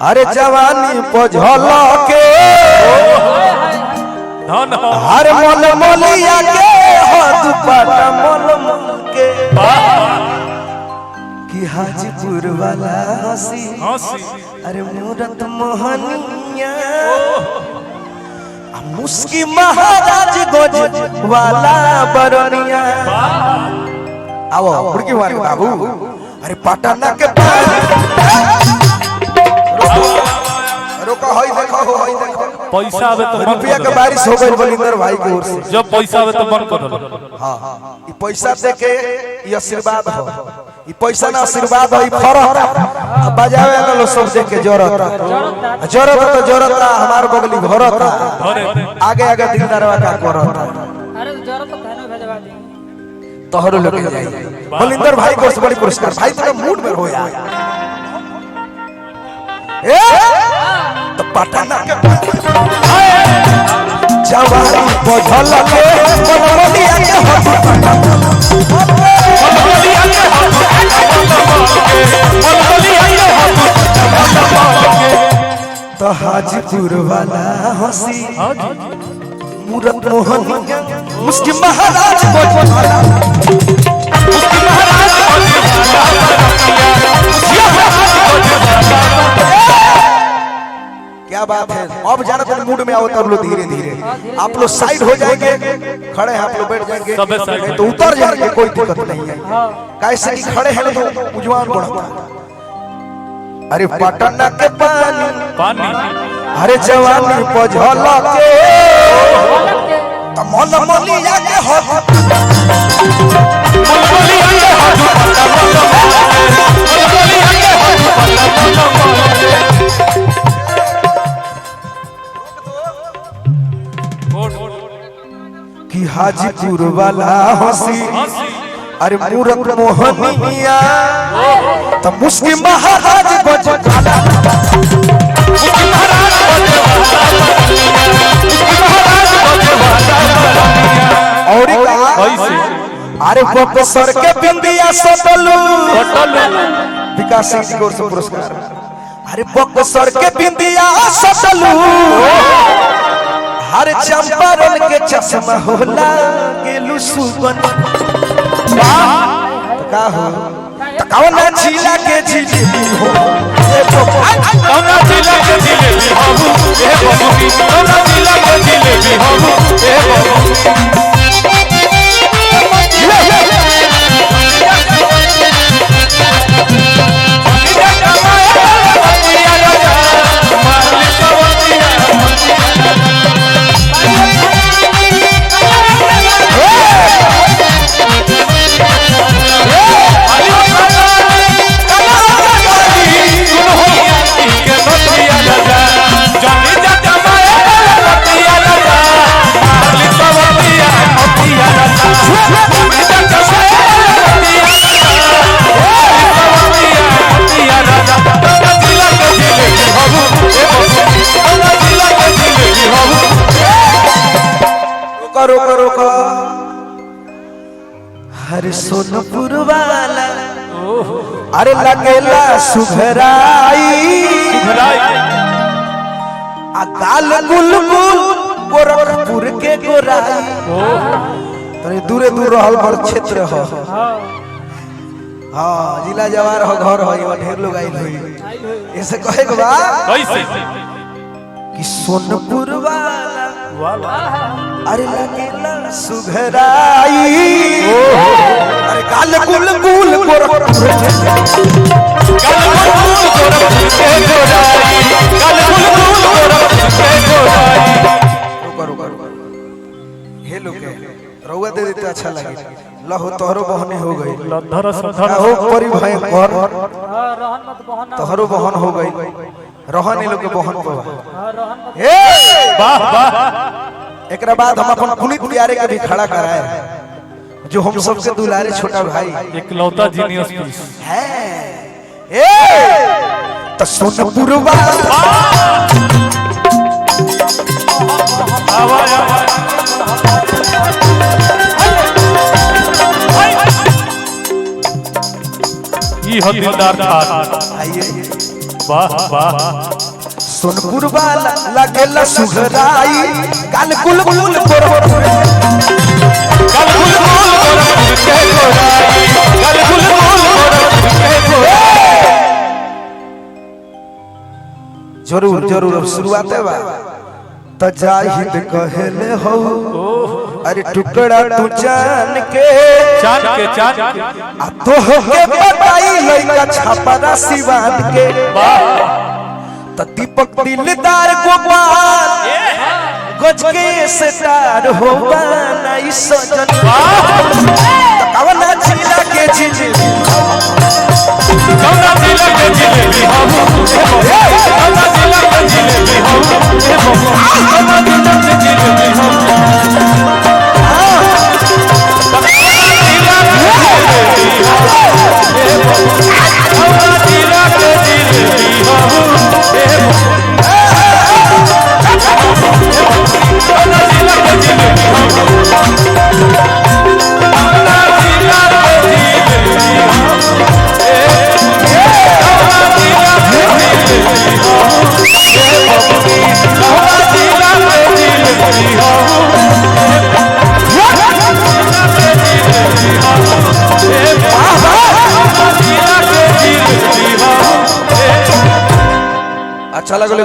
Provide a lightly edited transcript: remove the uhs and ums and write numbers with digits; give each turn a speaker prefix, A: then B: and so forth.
A: अरे जवानी पझल के हर मल मलिया के दुपट्टा मल मल के कि हाजीपुर वाला हंसी अरे मूरत मोहनिया मुस्की महाराज गोज वाला बरनिया आओ बुड़की मार बाबू अरे पटना के रोका होई देखो
B: पैसा आवे तो
A: रुपया के बारिश हो गई बलिंदर भाई की ओर से
B: जब पैसा आवे तो बंद कर दो।
A: हां ई पैसा दे के ई आशीर्वाद हो ई पैसा ना आशीर्वाद हो ई फरक बजावे वाला सब दे के जरूरत तो जरूरत हमार बगली भरत आगे आगे दिलदारवा का करत
C: अरे जरूरत तो खाना भेजवा दी
A: तोहरो लेके जाई बलिंदर भाई को बड़ी पुरस्कार भाई तो मूड में हो यार ए तो पटना के जवानी पझल के मनमलिया के तो हाजीपुर वाला हंसी मूरत मोहनिया मुस्की महाराज वाला क्या बात है अब जाना तो मूड में आओ तब लो धीरे धीरे आप लोग साइड हो जाएंगे खड़े हैं आप लोग बैठ जाएंगे तो उतर जाएंगे कोई दिक्कत नहीं है कैसे कि खड़े हैं तो उजवान बढ़ता अरे पटना के पानी अरे जवानी पझल के मन मलिया के हो कि हाजीपुर वाला हंसी अरे मूरत मोहनिया तो मुस्की महाराज गोज वाला और अरे बक्सर के बिंदिया सटलू विकास सिंह की ओर से पुरस्कार अरे बक्सर के बिंदिया सटलू हर चंपारण के चश्मा होला गेलू सुगन का हो कौना जिला के जिलेबी हो
B: कौना जिला के जिलेबी हो ए बबुनी कौना जिला के जिलेबी हो ए बबुनी
A: हरे सोनपुर वाला अरे लगेला सुघराई आ गाल गुलगुल गोरखपुर के गोराई तनी दूरे दूर रहल पर क्षेत्र हो हां जिला जवार हो घर हो ये ढेर लोग आइल होई ऐसे कहे के बा
B: कैसे
A: कि सोनपुर वाला अरे लगेला सुघराई अरे गाल गुलगुल गोरखपुर के हेलो के रउआ दे देते अच्छा लगे लहो तोहरो बहने हो गई हो परी भाई घर
C: रहन मत बहन
A: तोहरो बहन हो गई रहन लोग के बहन को
C: रहन मत
A: ए वाह वाह एकरा बाद हम अपन पुनीत प्यारे के भी खड़ा कराए जो हम सबसे दुलारे छोटा भाई
B: इकलौता जीनियस पीस
A: है ए तो सोनपुर वाला
B: दी हो दिलदार ठाट
A: आइए
B: वाह वाह
A: सोनपुर वाला लगेला सुघराई काल कुल कुल गोरखपुर
B: कल गुल गुल गोरखपुर के गोराई कल गुल गुल गोरखपुर के गोराई
A: जरूर जरूर अब शुरुआत है बा त जाहिद कहले हो अरे टुकड़ा तू जान के
B: चांद के
A: आ तोह के बताई लइका छापरा सिवान के त दीपक दिलदार गोपाल गज के स्टार हो बनाई सजन कवना जिला के जिले
B: कौना जिला के जिलेबी हम कौना जिला के जिलेबी हम कौना जिला के जिलेबी हम कौना जिला के जिलेबी हम कौना जिला के जिलेबी हम कौना जिला के जिलेबी
A: अच्छा लगल